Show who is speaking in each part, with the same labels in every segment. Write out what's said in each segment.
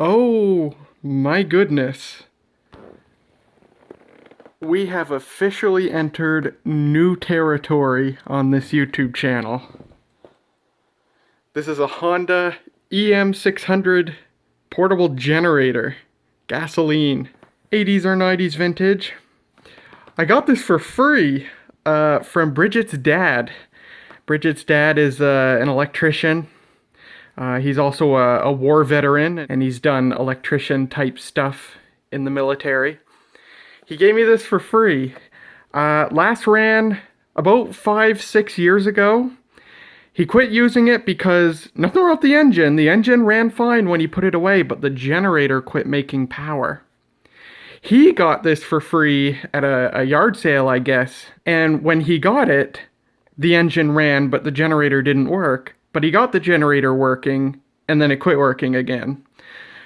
Speaker 1: Oh my goodness. We have officially entered new territory on this YouTube channel. This is a Honda EM600 portable generator. Gasoline. 80s or 90s vintage. I got this for free from Bridgette's dad. Bridgette's dad is an electrician. He's also a war veteran, and he's done electrician type stuff in the military. He gave me this for free. Last ran about 5-6 years ago. He quit using it because nothing wrong with the engine. The engine ran fine when he put it away, but the generator quit making power. He got this for free at a yard sale, I guess. And when he got it, the engine ran, but the generator didn't work. But he got the generator working, and then it quit working again.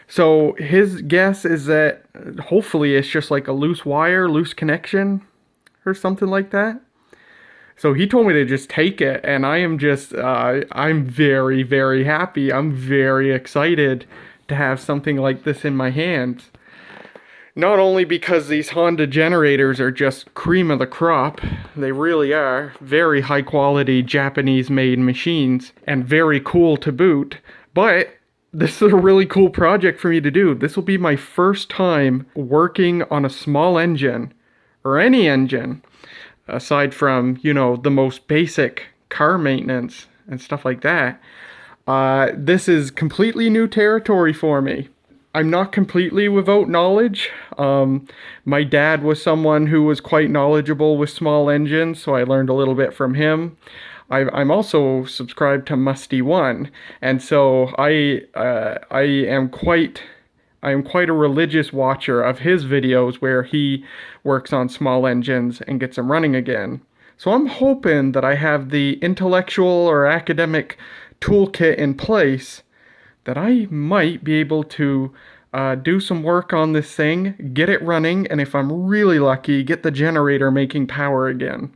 Speaker 1: So his guess is that hopefully it's just like a loose wire, loose connection, or something like that. So he told me to just take it, and I am just, I'm very, very happy. I'm very excited to have something like this in my hands. Not only because these Honda generators are just cream of the crop, they really are very high quality Japanese made machines and very cool to boot, but this is a really cool project for me to do. This will be my first time working on a small engine, or any engine, aside from, you know, the most basic car maintenance and stuff like that. This is completely new territory for me. I'm not completely without knowledge. My dad was someone who was quite knowledgeable with small engines, so I learned a little bit from him. I'm also subscribed to Musty One, and so I am quite a religious watcher of his videos where he works on small engines and gets them running again. So I'm hoping that I have the intellectual or academic toolkit in place that I might be able to do some work on this thing, get it running, and if I'm really lucky, get the generator making power again.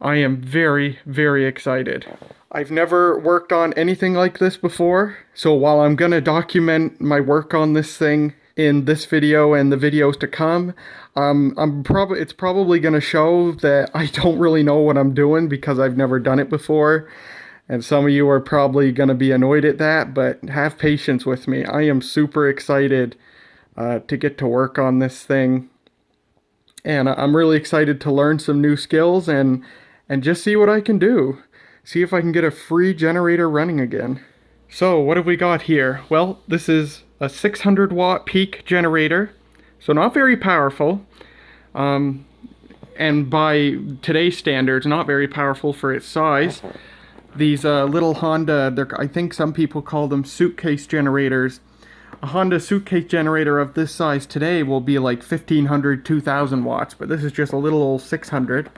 Speaker 1: I am very, very excited. I've never worked on anything like this before, so while I'm gonna document my work on this thing in this video and the videos to come, it's probably gonna show that I don't really know what I'm doing because I've never done it before. And some of you are probably going to be annoyed at that, but have patience with me. I am super excited to get to work on this thing. And I'm really excited to learn some new skills and just see what I can do. See if I can get a free generator running again. So what have we got here? Well, this is a 600 watt peak generator. So not very powerful. And by today's standards, not very powerful for its size. These little Honda, I think some people call them suitcase generators. A Honda suitcase generator of this size today will be like 1500, 2000 watts, but this is just a little old 600.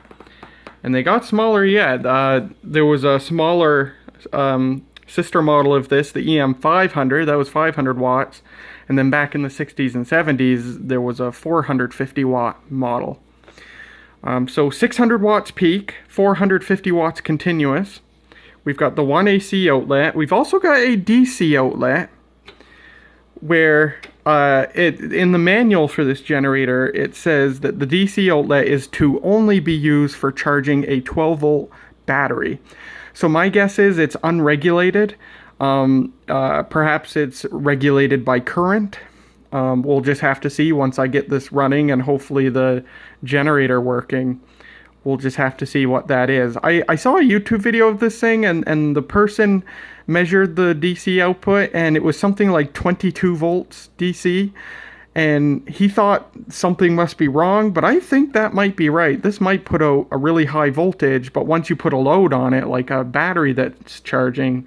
Speaker 1: And they got smaller yet. There was a smaller sister model of this, the EM500, that was 500 watts. And then back in the 60s and 70s, there was a 450 watt model. So 600 watts peak, 450 watts continuous. We've got the one AC outlet. We've also got a DC outlet where in the manual for this generator, it says that the DC outlet is to only be used for charging a 12-volt battery. So my guess is it's unregulated. Perhaps it's regulated by current. We'll just have to see once I get this running and hopefully the generator working. We'll just have to see what that is. I saw a YouTube video of this thing, and the person measured the DC output, and it was something like 22 volts DC. And he thought something must be wrong, but I think that might be right. This might put out a really high voltage, but once you put a load on it, like a battery that's charging,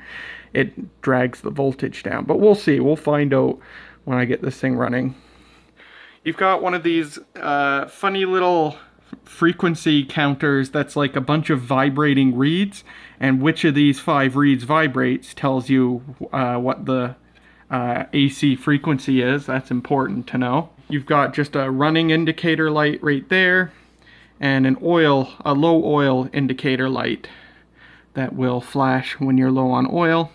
Speaker 1: it drags the voltage down. But we'll see. We'll find out when I get this thing running. You've got one of these funny little frequency counters that's like a bunch of vibrating reeds, and which of these 5 reeds vibrates tells you what the AC frequency is. That's important to know. You've got just a running indicator light right there, and a low oil indicator light that will flash when you're low on oil.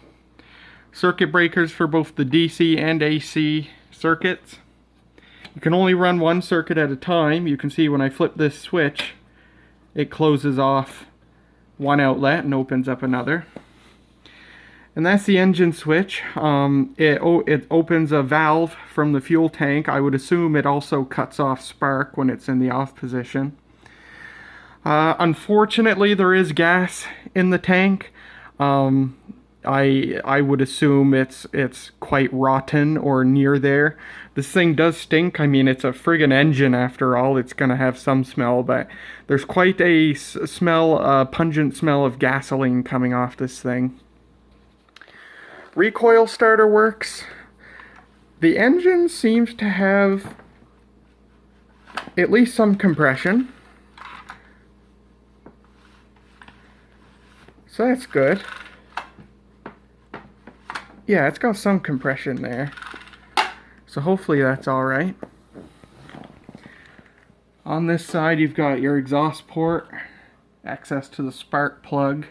Speaker 1: circuit breakers for both the DC and AC circuits. You can only run one circuit at a time. You can see when I flip this switch, it closes off one outlet and opens up another. And that's the engine switch. It opens a valve from the fuel tank. I would assume it also cuts off spark when it's in the off position. Unfortunately, there is gas in the tank. I would assume it's quite rotten or near there. This thing does stink. I mean, it's a friggin' engine after all. It's gonna have some smell, but there's quite a smell, pungent smell of gasoline coming off this thing. Recoil starter works. The engine seems to have at least some compression. So that's good. Yeah, it's got some compression there. So hopefully that's alright. On this side you've got your exhaust port, access to the spark plug.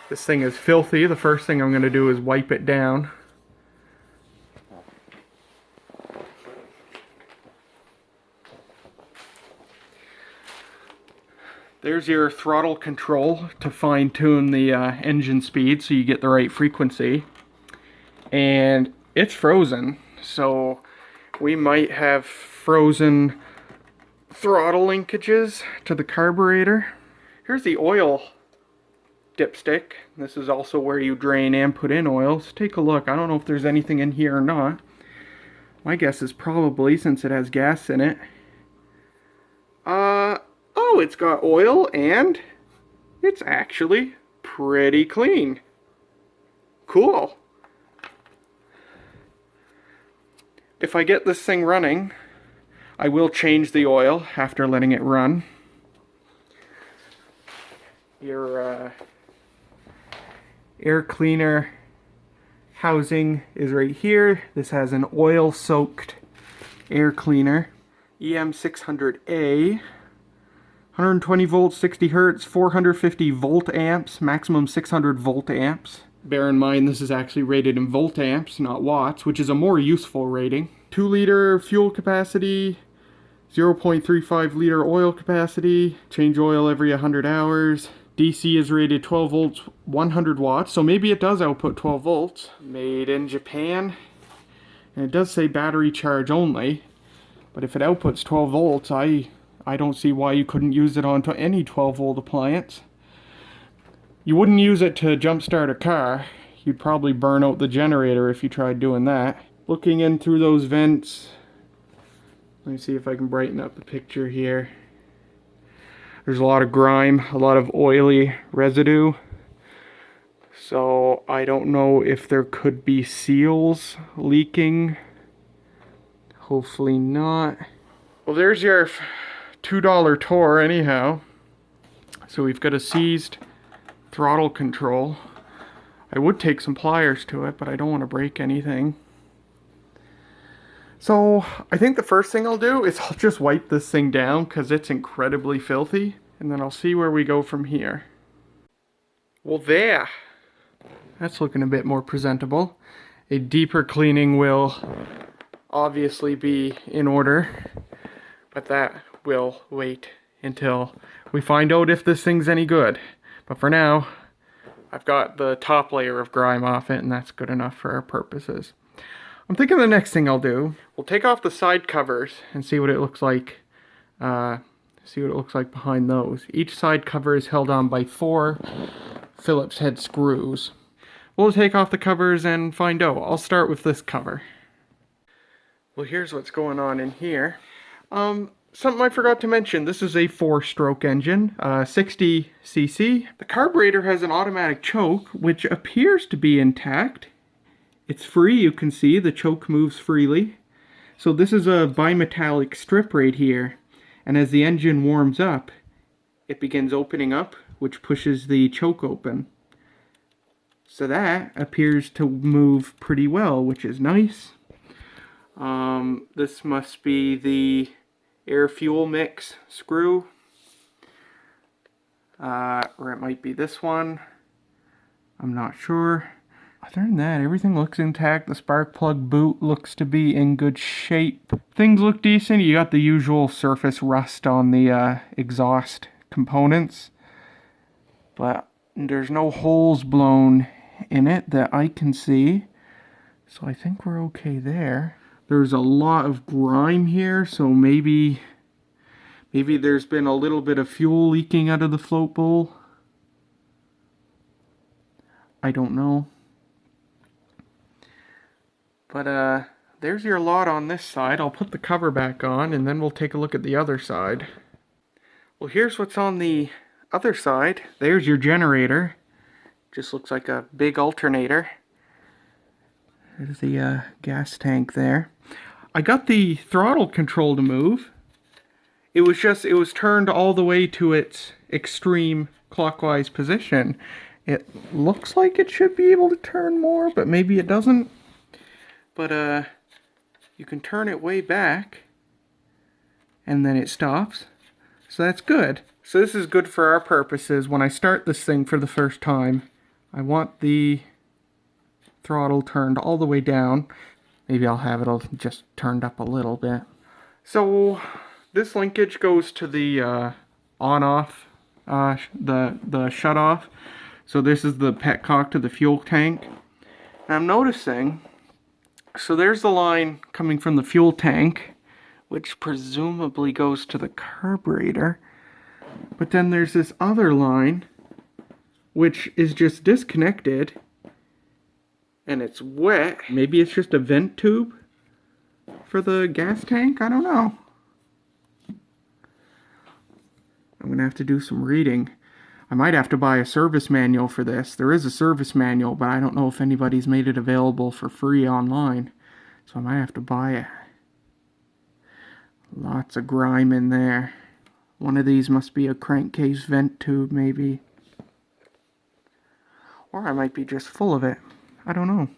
Speaker 1: This thing is filthy. The first thing I'm going to do is wipe it down. There's your throttle control to fine-tune the engine speed so you get the right frequency. And it's frozen, so we might have frozen throttle linkages to the carburetor. Here's the oil dipstick. This is also where you drain and put in oil. So take a look. I don't know if there's anything in here or not. My guess is probably, since it has gas in it. Oh, it's got oil and it's actually pretty clean. Cool. If I get this thing running, I will change the oil after letting it run. Your air cleaner housing is right here. This has an oil-soaked air cleaner. EM600A. 120 volts, 60 hertz, 450 volt amps, maximum 600 volt amps. Bear in mind this is actually rated in volt amps, not watts, which is a more useful rating. 2 liter fuel capacity, 0.35 liter oil capacity, change oil every 100 hours. DC is rated 12 volts, 100 watts, so maybe it does output 12 volts. Made in Japan, and it does say battery charge only, but if it outputs 12 volts, I don't see why you couldn't use it onto any 12 volt appliance. You wouldn't use it to jumpstart a car. You'd probably burn out the generator if you tried doing that. Looking in through those vents, let me see if I can brighten up the picture here. There's a lot of grime, a lot of oily residue. So I don't know if there could be seals leaking. Hopefully not. Well, there's your $2 tour anyhow. So we've got a seized throttle control. I would take some pliers to it, but I don't want to break anything. So I think the first thing I'll do is I'll just wipe this thing down because it's incredibly filthy, and then I'll see where we go from here. Well, there. That's looking a bit more presentable. A deeper cleaning will obviously be in order, but that will wait until we find out if this thing's any good. But for now, I've got the top layer of grime off it, and that's good enough for our purposes. I'm thinking the next thing I'll do, we'll take off the side covers and see what it looks like. Behind those. Each side cover is held on by 4 Phillips head screws. We'll take off the covers and find out. I'll start with this cover. Well, here's what's going on in here. Something I forgot to mention, this is a 4-stroke engine, 60 cc. The carburetor has an automatic choke, which appears to be intact. It's free, you can see, the choke moves freely. So this is a bimetallic strip right here, and as the engine warms up, it begins opening up, which pushes the choke open. So that appears to move pretty well, which is nice. This must be the air-fuel mix screw, or it might be this one. I'm not sure. Other than that, everything looks intact. The spark plug boot looks to be in good shape. Things look decent. You got the usual surface rust on the exhaust components, but there's no holes blown in it that I can see, so I think we're okay there. There's a lot of grime here, so maybe there's been a little bit of fuel leaking out of the float bowl. I don't know. But there's your lot on this side. I'll put the cover back on and then we'll take a look at the other side. Well, here's what's on the other side. There's your generator. Just looks like a big alternator. There's the gas tank there. I got the throttle control to move. It was turned all the way to its extreme clockwise position. It looks like it should be able to turn more, but maybe it doesn't. But you can turn it way back and then it stops. So that's good. So this is good for our purposes. When I start this thing for the first time, I want the throttle turned all the way down. Maybe I'll have it all just turned up a little bit. So this linkage goes to the on-off, the shut-off. So this is the petcock to the fuel tank. And I'm noticing, so there's the line coming from the fuel tank, which presumably goes to the carburetor. But then there's this other line, which is just disconnected, and it's wet. Maybe it's just a vent tube for the gas tank? I don't know. I'm gonna have to do some reading. I might have to buy a service manual for this. There is a service manual, but I don't know if anybody's made it available for free online. So I might have to buy it. Lots of grime in there. One of these must be a crankcase vent tube, maybe. Or I might be just full of it. I don't know.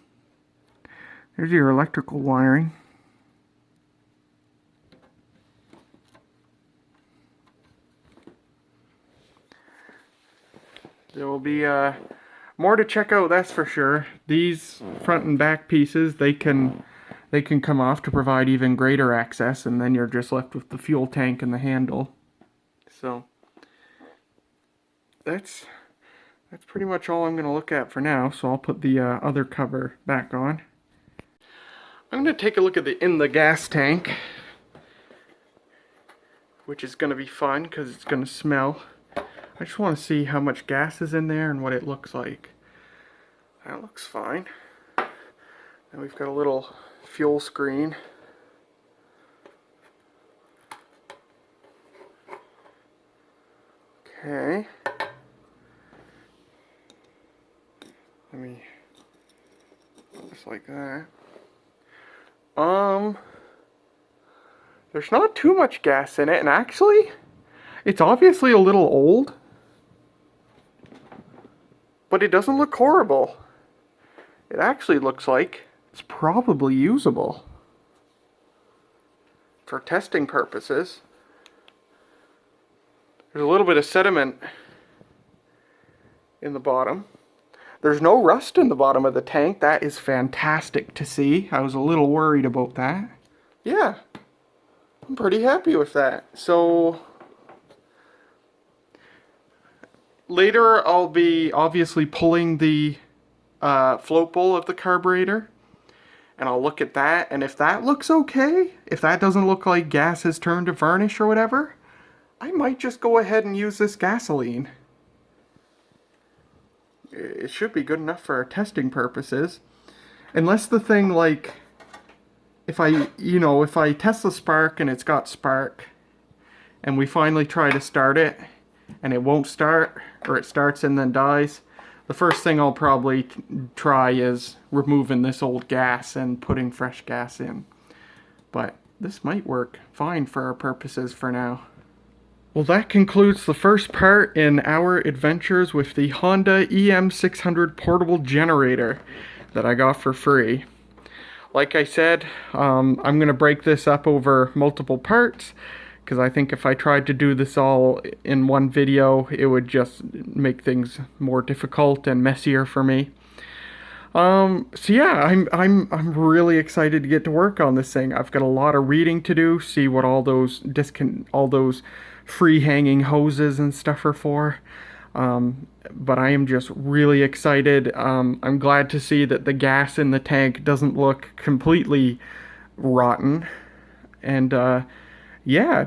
Speaker 1: There's your electrical wiring. There will be more to check out, that's for sure. These front and back pieces, they can come off to provide even greater access, and then you're just left with the fuel tank and the handle. So that's pretty much all I'm going to look at for now. So I'll put the other cover back on. I'm going to take a look at in the gas tank, which is going to be fun because it's going to smell. I just want to see how much gas is in there and what it looks like. That looks fine. Then we've got a little fuel screen. Okay. Let me, just like that. There's not too much gas in it, and actually, it's obviously a little old. But it doesn't look horrible. It actually looks like it's probably usable for testing purposes. There's a little bit of sediment in the bottom. There's no rust in the bottom of the tank. That is fantastic to see. I was a little worried about that. Yeah, I'm pretty happy with that. So later I'll be obviously pulling the float bowl of the carburetor, and I'll look at that, and if that looks okay, if that doesn't look like gas has turned to varnish or whatever, I might just go ahead and use this gasoline. It should be good enough for our testing purposes. Unless the thing, like, if I test the spark and it's got spark, and we finally try to start it, and it won't start, or it starts and then dies, the first thing I'll probably try is removing this old gas and putting fresh gas in. But this might work fine for our purposes for now. Well, that concludes the first part in our adventures with the Honda EM600 portable generator that I got for free. Like I said, I'm going to break this up over multiple parts, because I think if I tried to do this all in one video, it would just make things more difficult and messier for me. So yeah, I'm really excited to get to work on this thing. I've got a lot of reading to do, see what all those free hanging hoses and stuff are for. But I am just really excited. I'm glad to see that the gas in the tank doesn't look completely rotten. And yeah,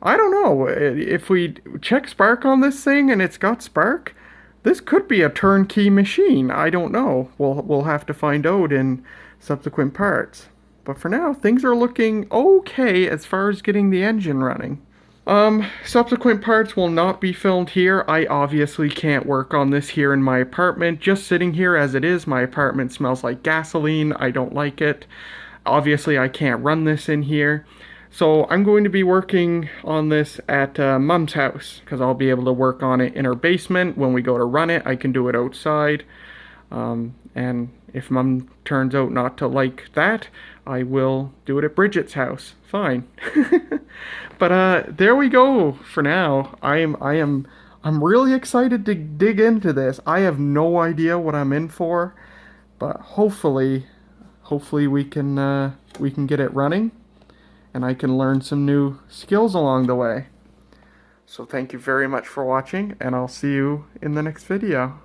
Speaker 1: I don't know. If we check spark on this thing and it's got spark, this could be a turnkey machine. I don't know. We'll have to find out in subsequent parts. But for now, things are looking okay as far as getting the engine running. Subsequent parts will not be filmed here. I obviously can't work on this here in my apartment. Just sitting here as it is, my apartment smells like gasoline. I don't like it. Obviously, I can't run this in here. So I'm going to be working on this at Mom's house, because I'll be able to work on it in her basement. When we go to run it, I can do it outside. And if Mom turns out not to like that, I will do it at Bridgette's house. Fine. But there we go for now. I'm really excited to dig into this. I have no idea what I'm in for, but hopefully we can get it running, and I can learn some new skills along the way. So thank you very much for watching, and I'll see you in the next video.